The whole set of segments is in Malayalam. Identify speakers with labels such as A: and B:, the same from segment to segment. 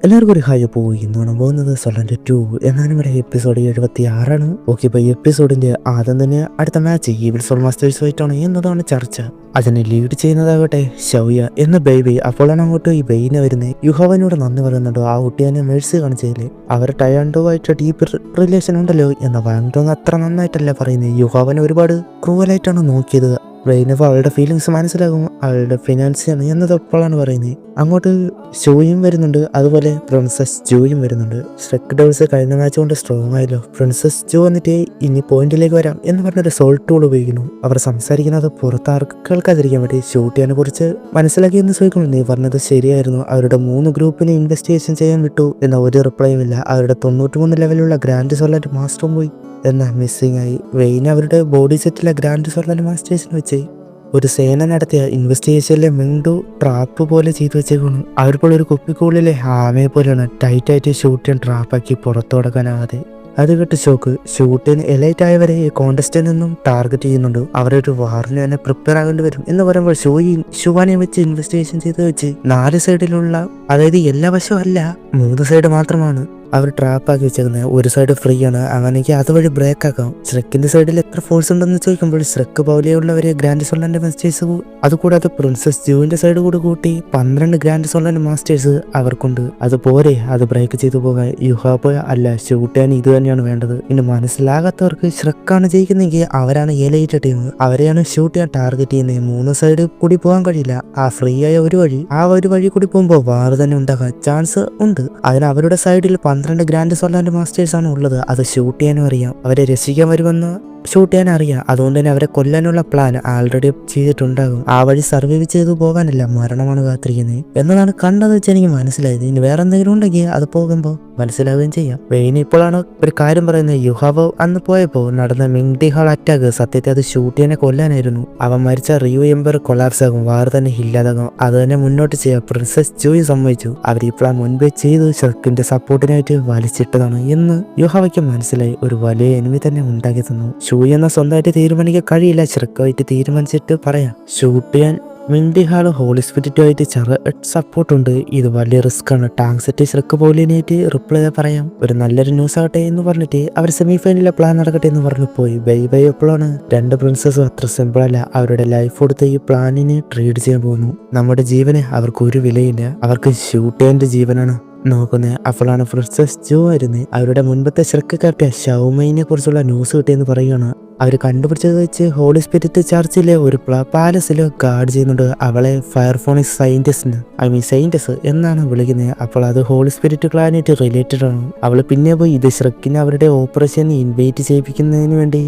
A: എല്ലാവർക്കും ഒരു ഹായ് പോയി ഇന്നാണ് പോകുന്നത് സൊലന്റ് 2 എന്നാണ് ഇവിടെ എപ്പിസോഡ് 76. ഓക്കെ, ഇപ്പോൾ ഈ എപ്പിസോഡിന്റെ ആദ്യം തന്നെ അടുത്ത മാച്ച് ഈവിൾ സോൾ മാസ്റ്റേഴ്സുമായിട്ടാണ് എന്നതാണ് ചർച്ച. അതിനെ ലീഡ് ചെയ്യുന്നതാകട്ടെ ഷൗയ എന്ന ബേബി. അപ്പോഴാണ് അങ്ങോട്ട് ഈ ബെയിനെ വരുന്നത്. യുഹാവനോട് നന്ദി പറയുന്നുണ്ടോ ആ കുട്ടിയെ മേഴ്സി കാണിച്ചതിൽ. അവർ ടയാൻഡോവായിട്ട് ഡീപ്പ് റിലേഷൻ ഉണ്ടല്ലോ എന്ന വാങ്ടോങ് അത്ര നന്നായിട്ടല്ല പറയുന്നത്. യുഹാവനെ ഒരുപാട് ക്രൂവലായിട്ടാണ് നോക്കിയത്. ബ്രെയിനപ്പോൾ അവളുടെ ഫീലിങ്സ് മനസ്സിലാകും, അവളുടെ ഫിനാൻസിയാണ് എന്നതൊപ്പോഴാണ് പറയുന്നത്. അങ്ങോട്ട് ഷൂയും വരുന്നുണ്ട്, അതുപോലെ പ്രിൻസസ് ജൂയും വരുന്നുണ്ട്. ഷ്രെക്ക് ഡോൾസ് കഴിഞ്ഞ മാച്ച് കൊണ്ട് സ്ട്രോങ് ആയല്ലോ. പ്രിൻസസ് ജൂ വന്നിട്ട് ഇനി പോയിന്റിലേക്ക് വരാം എന്ന് പറഞ്ഞൊരു സോൾ ടൂൾ ഉപയോഗിക്കുന്നു. അവർ സംസാരിക്കുന്നത് പുറത്താർക്ക് കേൾക്കാതിരിക്കാൻ വേണ്ടി ഷൂട്ടിനെ കുറിച്ച് മനസ്സിലാക്കിയെന്ന് ചോദിക്കുന്നു. നീ പറഞ്ഞത് ശരിയായിരുന്നു, അവരുടെ 3 ഗ്രൂപ്പിനെ ഇൻവെസ്റ്റിഗേഷൻ ചെയ്യാൻ വിട്ടു എന്ന ഒരു റിപ്ലൈയും ഇല്ല. അവരുടെ 93 ലെവലുള്ള ഗ്രാൻഡ് സോളന്റ് മാസ്റ്ററും പോയി എന്ന മിസ്സിംഗ് ആയി. വെയിൻ അവരുടെ ബോഡി സെറ്റിലെ ഗ്രാൻഡ് സോളന്റ് മാസ്റ്റേഴ്സിന് വെച്ച് ഒരു സേന നടത്തിയ ഇൻവെസ്റ്റിഗേഷനിലെ മിണ്ടു ട്രാപ്പ് പോലെ ചെയ്തു വെച്ചേക്കുന്നു. അവർപ്പോൾ ഒരു കുപ്പിക്കുള്ളിലെ ആമയെ പോലെയാണ് ടൈറ്റായിട്ട് ഷൂട്ടിൻ ട്രാപ്പാക്കി പുറത്തു കൊടുക്കാനാകാതെ. അത് കേട്ട് ഷൂട്ടിന് എലൈറ്റ് ആയവരെ ഈ കോണ്ടസ്റ്റിൽ നിന്നും ടാർഗറ്റ് ചെയ്യുന്നുണ്ട്. അവരൊരു വാറിന് തന്നെ പ്രിപ്പയർ ആകേണ്ടി വരും എന്ന് പറയുമ്പോൾ ഷുവാനെ വെച്ച് ഇൻവെസ്റ്റിഗേഷൻ ചെയ്ത് വെച്ച് 4 സൈഡിലുള്ള, അതായത് എല്ലാ വശവും അല്ല, 3 സൈഡ് മാത്രമാണ് അവർ ട്രാപ്പാക്കി വെച്ചേക്കുന്നത്. ഒരു സൈഡ് ഫ്രീ ആണ്, അങ്ങനെയെങ്കിൽ അതുവഴി ബ്രേക്ക് ആക്കാം. ഷ്രെക്കിന്റെ സൈഡിൽ എത്ര ഫോഴ്സ് ഉണ്ടെന്ന് ചോദിക്കുമ്പോൾ ഷ്രെക്ക് പോലെയുള്ളവര് ഗ്രാൻഡ് സോളന്റ് മാസ്റ്റേഴ്സ്, അതുകൂടാതെ പ്രിൻസസ് ജൂവിന്റെ സൈഡ് കൂടെ കൂട്ടി 12 ഗ്രാൻഡ് സോളന്റ് മാസ്റ്റേഴ്സ് അവർക്കുണ്ട്. അതുപോലെ അത് ബ്രേക്ക് ചെയ്തു പോകാൻ യുഹാബ് അല്ല ഷൂട്ടാൻ ഇത് തന്നെയാണ് വേണ്ടത്. ഇനി മനസ്സിലാകാത്തവർക്ക് ഷ്രെക്കാണ് ജയിക്കുന്നെങ്കിൽ അവരാണ് എലൈറ്റ് ടീം, അവരെയാണ് ഷൂട്ട് ചെയ്യാൻ ടാർഗറ്റ് ചെയ്യുന്നത്. 3 സൈഡ് കൂടി പോകാൻ കഴിയില്ല. ആ ഫ്രീ ആയ ഒരു വഴി, ആ ഒരു വഴി കൂടി പോകുമ്പോൾ വാർ തന്നെ ഉണ്ടാകാൻ ചാൻസ് ഉണ്ട്. അതിന് അവരുടെ സൈഡിൽ 12 ഗ്രാൻഡ് സോളന്റ് മാസ്റ്റേഴ്സ് ആണ് ഉള്ളത്. അത് ഷൂട്ട് ചെയ്യാനും അറിയാം, അവരെ രക്ഷിക്കാൻ വരുമെന്ന് ഷൂട്ട് ചെയ്യാൻ അറിയാം. അതുകൊണ്ട് തന്നെ അവരെ കൊല്ലാനുള്ള പ്ലാൻ ആൾറെഡി ചെയ്തിട്ടുണ്ടാകും. ആ വഴി സർവൈവ് ചെയ്തു പോകാനല്ല, മരണമാണ് കാത്തിരിക്കുന്നത് എന്നതാണ് കണ്ടത് വെച്ച് എനിക്ക് മനസ്സിലായത്. ഇനി വേറെ എന്തെങ്കിലും ഉണ്ടെങ്കിൽ അത് പോകുമ്പോൾ മനസ്സിലാവുകയും ചെയ്യാം. വെയിൻ ഇപ്പോഴാണ് ഒരു കാര്യം പറയുന്നത്. യുഹാവ് അന്ന് പോയപ്പോൾ നടന്ന മിങ്ടി ഹാൾ അറ്റാക്ക് സത്യത്തെ അത് ഷൂട്ട് ചെയ്യാനെ കൊല്ലാനായിരുന്നു. അവൻ മരിച്ച റിയു എംബർ കൊളാപ്സ് ആകും, വാറ് തന്നെ ഇല്ലാതാകും. അത് തന്നെ മുന്നോട്ട് ചെയ്യാം. പ്രിൻസസ് ജൂയി സമ്മതിച്ചു. അവർ ഈ പ്ലാൻ മുൻപേ ചെയ്ത് ഷെർക്കിന്റെ സപ്പോർട്ടിനായിട്ട് വലിച്ചിട്ടതാണ് എന്ന് യുഹാവയ്ക്ക് മനസ്സിലായി. ഒരു വലിയ എനിമി തന്നെ ഉണ്ടാക്കി തന്നു. ഷൂയി എന്ന സ്വന്തമായിട്ട് തീരുമാനിക്കാൻ കഴിയില്ല, ഷ്രെക്കായിട്ട് തീരുമാനിച്ചിട്ട് പറയാം. ഷൂട്ട് ചെയ്യാൻ മിൻഡി ഹാള് ഹോളി സ്പിരിറ്റുമായിട്ട് സപ്പോർട്ട് ഉണ്ട്. ഇത് വലിയ റിസ്ക് ആണ്. ടാങ്ക് സെറ്റ് ഷ്രെക്ക് പോലിനായിട്ട് റിപ്ലൈ പറയാം. ഒരു നല്ലൊരു ന്യൂസ് ആകട്ടെ എന്ന് പറഞ്ഞിട്ട് അവർ സെമിഫൈനലിലെ പ്ലാൻ നടക്കട്ടെ എന്ന് പറഞ്ഞു പോയി. ബൈ എപ്പോഴാണ് 2 പ്രിൻസസും അത്ര സിമ്പിൾ അല്ല. അവരുടെ ലൈഫ് കൊടുത്ത് ഈ പ്ലാനിന് ട്രേഡ് ചെയ്യാൻ പോകുന്നു. നമ്മുടെ ജീവന് അവർക്ക് ഒരു വിലയില്ല, അവർക്ക് ഷൂട്ട് ചെയ്യാൻ്റെ ജീവനാണ് നോക്കുന്നത്. അപ്പോഴാണ് പ്രിൻസസ് ജൂ വരുന്നത്. അവരുടെ മുൻപത്തെ ഷ്രെക്ക് ക്യാപ്റ്റൻ ഷൗമൈനെ കുറിച്ചുള്ള ന്യൂസ് കിട്ടിയെന്ന് പറയുകയാണ്. അവർ കണ്ടുപിടിച്ചത് വെച്ച് ഹോളി സ്പിരിറ്റ് ചർച്ചിലെ ഒരു പാലസിൽ ഗാർഡ് ചെയ്യുന്നുണ്ട്. അവളെ ഫയർഫോണിക്സ് സയന്റിസ്റ്റ് എന്നാണ് വിളിക്കുന്നത്. അപ്പോൾ അത് ഹോളി സ്പിരിറ്റ് ക്ലാനായിട്ട് റിലേറ്റഡ് ആണ്. അവൾ പിന്നെ പോയി ഇത് ഷ്രെക്കിനെ അവരുടെ ഓപ്പറേഷൻ ഇൻവൈറ്റ് ചെയ്യിപ്പിക്കുന്നതിന് വേണ്ടി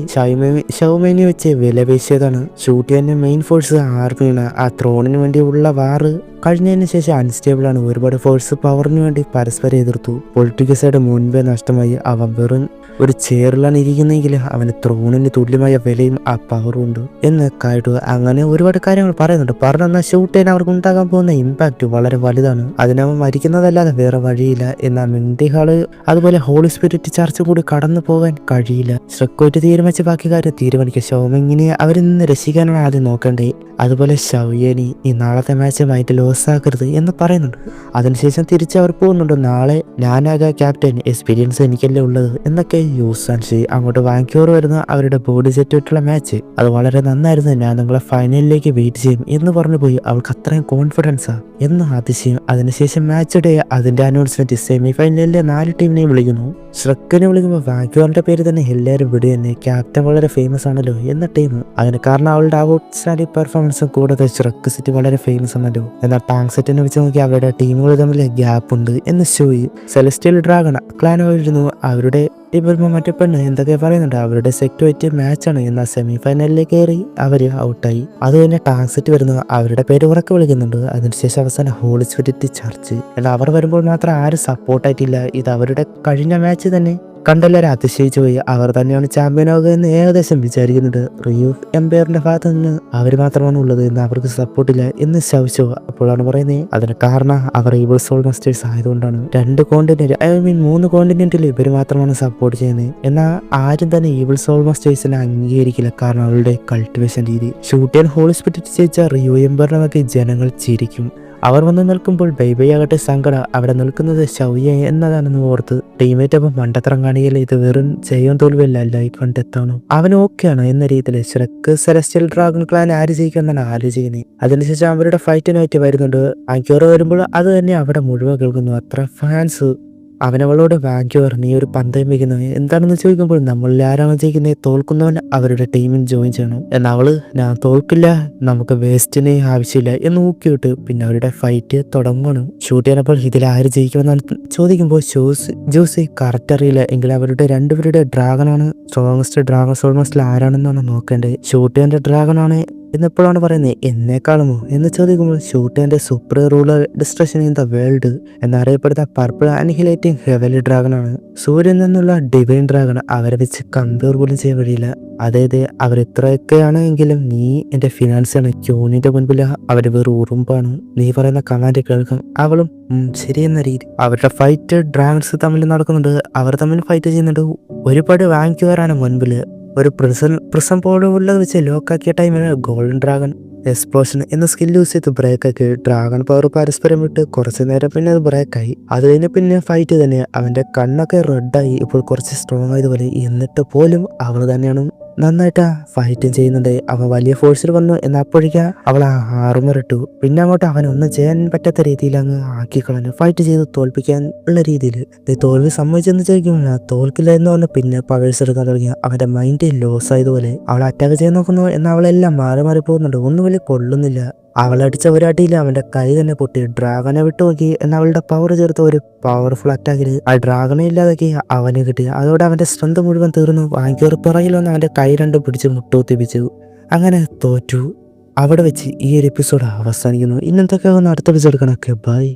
A: ഷൗമൈനെ വെച്ച് വിലപേശിയതാണ്. ഷൂട്ട് ചെയ്യാൻ മെയിൻ ഫോഴ്സ് ആർമിയാണ്. ആ ത്രോണിന് വേണ്ടിയുള്ള വാറ് കഴിഞ്ഞതിന് ശേഷം അൺസ്റ്റേബിൾ ആണ്. ഒരുപാട് ഫോഴ്സ് പവറിന് വേണ്ടി പരസ്പരം എതിർത്തു. പൊളിറ്റിക്കൽ സൈഡ് മുൻപേ നഷ്ടമായി. അവൻ വെറും ഒരു ചെയറിലാണ് ഇരിക്കുന്നെങ്കിൽ അവന് ത്രോണിന് തുല്യമായ വിലയും ആ പവറും ഉണ്ട് എന്നൊക്കെ ആയിട്ട് അങ്ങനെ ഒരുപാട് കാര്യങ്ങൾ പറയുന്നുണ്ട്. പറഞ്ഞെന്നാൽ ഷൂട്ട് ചെയ്യാൻ അവർക്ക് ഉണ്ടാകാൻ പോകുന്ന ഇമ്പാക്റ്റ് വളരെ വലുതാണ്. അതിനവൻ മരിക്കുന്നതല്ലാതെ വേറെ വഴിയില്ല. എന്നാൽ മിൻഡി ഹാള് അതുപോലെ ഹോളി സ്പിരിറ്റ് ചർച്ച് കൂടി കടന്നു പോകാൻ കഴിയില്ല. ഷ്രെക്കോയിട്ട് തീരുമാനിച്ച ബാക്കി കാര്യം തീരുമാനിക്കുക. ഷൗമിങ്ങിനെ അവരിൽ നിന്ന് രക്ഷിക്കാനാണ് ആദ്യം നോക്കേണ്ടേ. അതുപോലെ ഷൗയനി ഈ നാളത്തെ മാച്ച് മൈൻഡ് ലോസ് ആക്കരുത് എന്ന് പറയുന്നുണ്ട്. അതിനുശേഷം തിരിച്ച് അവർ പോകുന്നുണ്ട്. നാളെ ഞാനാകാം ക്യാപ്റ്റൻ, എക്സ്പീരിയൻസ് എനിക്കല്ലേ ഉള്ളത് എന്നൊക്കെ യൂസ് ആൻഡ് ചെയ്യും. അങ്ങോട്ട് വാങ്ക്യൂർ വരുന്ന അവരുടെ ബോഡി സെറ്റുമായിട്ടുള്ള മാച്ച് അത് വളരെ നന്നായിരുന്നു, ഞാൻ നിങ്ങളെ ഫൈനലിലേക്ക് വെയിറ്റ് ചെയ്യും എന്ന് പറഞ്ഞു പോയി. അവൾക്ക് അത്രയും കോൺഫിഡൻസാ എന്ന് അതിശയം. അതിനുശേഷം മാച്ച് ഡേ അതിന്റെ അനൗൺസ്മെന്റ് സെമി ഫൈനലിലെ 4 ടീമിനെയും വിളിക്കുന്നു. ഷ്രെക്കിനെ വിളിക്കുമ്പോൾ വാങ്ക്യൂറിന്റെ പേര് തന്നെ എല്ലാവരും വിടു തന്നെ. ക്യാപ്റ്റൻ വളരെ ഫേമസ് ആണല്ലോ എന്ന ടീം. അതിന് കാരണം അവളുടെ ഔട്ട്സ്റ്റാൻഡിംഗ് പെർഫോമൻസും കൂടാതെ ഷ്രെക്ക് സെറ്റ് വളരെ ഫേമസ് ആണല്ലോ. എന്നാൽ ടാങ്ക് സെറ്റിനെ വെച്ച് നോക്കി അവരുടെ ടീമുകൾ തമ്മിൽ ഗ്യാപ്പ് ഉണ്ട് എന്ന് ഷോയി. സെലസ്റ്റിയൽ ഡ്രാഗൺ ക്ലാനായിരുന്നു അവരുടെ ടീം. മറ്റേ പെണ്ണ് എന്തൊക്കെ പറയുന്നുണ്ട്. അവരുടെ സെറ്റുമായിട്ട് മാച്ചാണ്. എന്നാൽ സെമി ഫൈനലിലേക്ക് കയറി അവര് ഔട്ടായി. അത് തന്നെ ടാങ്ക് സെറ്റ് വരുന്നു, അവരുടെ പേര് ഉറക്കെ വിളിക്കുന്നുണ്ട്. അതിനുശേഷം അവസാനം ഹോളി സ്പിരിറ്റ് ചർച്ച്. എന്നാൽ അവർ വരുമ്പോൾ മാത്രം ആരും സപ്പോർട്ടായിട്ടില്ല. ഇത് അവരുടെ കഴിഞ്ഞ മാച്ച് തന്നെ കണ്ടെല്ലാവരും അതിശയിച്ചു പോയി. അവർ തന്നെയാണ് ചാമ്പ്യനാകുക എന്ന് ഏകദേശം വിചാരിക്കുന്നുണ്ട്. റിയു എംപയറിന്റെ ഭാഗത്ത് നിന്ന് അവർ മാത്രമാണ് ഉള്ളത് എന്ന് അവർക്ക് സപ്പോർട്ടില്ല എന്ന് ശവിച്ചു. അപ്പോഴാണ് പറയുന്നത് അതിന് കാരണം അവർ ഈവിൾ സോൾ മാസ്റ്റേഴ്സ് ആയതുകൊണ്ടാണ്. 2 കോണ്ടിനെന്റ്, 3 കോണ്ടിനെന്റിൽ ഇവർ മാത്രമാണ് സപ്പോർട്ട് ചെയ്യുന്നത്. എന്നാൽ ആരും തന്നെ ഈവിൾ സോൾ മാസ്റ്റേഴ്സിനെ അംഗീകരിക്കില്ല, കാരണം അവരുടെ കൾട്ടിവേഷൻ രീതി. ഷൂട്ട് ചെയ്യാൻ ഹോളി സ്പിരിറ്റ് ജയിച്ച റിയു എംപയറിനെ നോക്കി ജനങ്ങൾ ചിരിക്കും. അവർ വന്ന് നിൽക്കുമ്പോൾ ബൈബൈ ആകട്ടെ സങ്കടം അവിടെ നിൽക്കുന്നത് ഷൗയെ എന്നതാണെന്ന് ഓർത്ത് ടീമേറ്റ് അപ്പം മണ്ടത്തരം കാണികയില്ല, ഇത് വെറും ചെയ്യാൻ തോൽവിയല്ല, ലൈറ്റ് കണ്ടെത്താണോ അവൻ ഓക്കെയാണോ എന്ന രീതിയിൽ ഷ്രെക്ക് സെലസ്റ്റിയൽ ഡ്രാഗൺ ക്ലാൻ ആര് ജയിക്കുമെന്നാണ് ആലോചിക്കുന്നത്. അതിനുശേഷം അവരുടെ ഫൈറ്റിനായിട്ട് വരുന്നുണ്ട്. ആക്യോറ വരുമ്പോൾ അത് തന്നെ അവിടെ മുഴുവൻ കേൾക്കുന്നു. അത്ര ഫാൻസ് അവനവളോട് വാങ്ക്യോർ നീ ഒരു പന്തയം വയ്ക്കുന്നത് എന്താണെന്ന് ചോദിക്കുമ്പോൾ നമ്മളിൽ ആരാണ് ജയിക്കുന്നത്, തോൽക്കുന്നവൻ അവരുടെ ടീമിൽ ജോയിൻ ചെയ്യണം. എന്നാൽ അവള് ഞാൻ തോൽക്കില്ല, നമുക്ക് വേസ്റ്റിന് ആവശ്യമില്ല എന്ന് ഊക്കിയിട്ട് പിന്നെ അവരുടെ ഫൈറ്റ് തുടങ്ങണം. ഷൂട്ട് ചെയ്യാനപ്പോൾ ഇതിൽ ആര് ജയിക്കുമെന്നാണ് ചോദിക്കുമ്പോൾ ജോസി കറക്റ്റ് അറിയില്ല, എങ്കിൽ അവരുടെ രണ്ടുപേരുടെ ഡ്രാഗനാണ് സ്ട്രോങ്ങസ്റ്റ് ഡ്രാഗൺ ഓൾമോസ്റ്റ് ആരാണെന്നാണ് നോക്കേണ്ടത്. ഷൂട്ട് ചെയ്യേണ്ട ഡ്രാഗനാണ് എന്നെപ്പോഴാണ് പറയുന്നത് എന്നെക്കാളുമോ എന്ന് ചോദിക്കുമ്പോൾ ഷൂട്ടേന്റെ super ruler destruction in the world എന്നറിയപ്പെടുന്ന പർപ്പിൾ അനിഹിലേറ്റിംഗ് ഹെവലി ഡ്രാഗനാണ്. സൂര്യൻ നിന്നുള്ള ഡിവൈൻ ഡ്രാഗൺ അവരെ വെച്ച് കമ്പയർ പോലും ചെയ്യാൻ കഴിയില്ല. അതായത് അവർ ഇത്രയൊക്കെയാണ് എങ്കിലും നീ എന്റെ ഫിനാൻസാണ്, ക്യൂനിന്റെ മുൻപിൽ അവർ വെറും ഉറുമ്പാണ്, നീ പറയുന്ന കമാൻഡ് കേൾക്കും. അവളും ശരിയെന്ന രീതി അവരുടെ ഫൈറ്റ് ഡ്രാഗൺസ് തമ്മിൽ നടക്കുന്നുണ്ട്. അവർ തമ്മിൽ ഫൈറ്റ് ചെയ്യുന്നുണ്ട്. ഒരുപാട് വാങ്ങിക്കുവാറാണ് മുൻപിൽ. ഒരു പ്രിസം പോലുള്ളത് വെച്ച് ലോക്കാക്കിയ ടൈമിൽ ഗോൾഡൻ ഡ്രാഗൺ എക്സ്പ്ലോഷൻ എന്ന സ്കിൽ യൂസ് ചെയ്ത് ബ്രേക്കാക്കി ഡ്രാഗൺ പവർ പരസ്പരം വിട്ട് കുറച്ച് നേരം പിന്നെ അത് ബ്രേക്കായി. അത് കഴിഞ്ഞ് പിന്നെ ഫൈറ്റ് തന്നെ അവന്റെ കണ്ണൊക്കെ റെഡായി, ഇപ്പോൾ കുറച്ച് സ്ട്രോങ് ആയതുപോലെ. എന്നിട്ട് പോലും അവൾ തന്നെയാണ് നന്നായിട്ട് ഫൈറ്റും ചെയ്യുന്നുണ്ട്. അവൻ വലിയ ഫോഴ്സിൽ വന്നു, എന്നാൽ അപ്പോഴേക്കും അവൾ ആറുമറിട്ടു. പിന്നെ അങ്ങോട്ട് അവനൊന്നും ചെയ്യാൻ പറ്റാത്ത രീതിയിൽ അങ്ങ് ആക്കിക്കളഞ്ഞു. ഫൈറ്റ് ചെയ്ത് തോൽപ്പിക്കാൻ ഉള്ള രീതിയിൽ തോൽവി സമ്മതിച്ചെന്ന് ചോദിക്കുമ്പോൾ തോൽക്കില്ല എന്ന് പറഞ്ഞ് പിന്നെ പവേഴ്സ് എടുക്കാൻ തുടങ്ങി. അവന്റെ മൈൻഡ് ലോസ് ആയതുപോലെ അവൾ അറ്റാക്ക് ചെയ്യാൻ നോക്കുന്നു, എന്നാൽ അവളെല്ലാം മാറി മാറി പോകുന്നുണ്ട്. ഒന്നും വലിയ കൊള്ളുന്നില്ല. അവളടിച്ച ഒരടിയിൽ അവന്റെ കൈ തന്നെ പൊട്ടി. ഡ്രാഗനെ വിട്ടു നോക്കി, എന്നാൽ അവളുടെ പവർ ചേർത്ത് ഒരു പവർഫുൾ അറ്റാക്കിൽ ആ ഡ്രാഗനെ ഇല്ലാതാക്കി അവന് കിട്ടി. അതോടെ അവന്റെ സ്ട്രെങ്ത് മുഴുവൻ തീർന്നു. വാങ്ങിക്കോർ പിറകിൽ വന്ന് അവന്റെ കൈ രണ്ടും പിടിച്ച് മുട്ടൂത്തിപ്പിച്ചു. അങ്ങനെ തോറ്റു. അവിടെ വെച്ച് ഈ ഒരു എപ്പിസോഡ് അവസാനിക്കുന്നു. ഇന്നത്തെ അടുത്ത എപ്പിസോഡ് കണക്കെ ബൈ.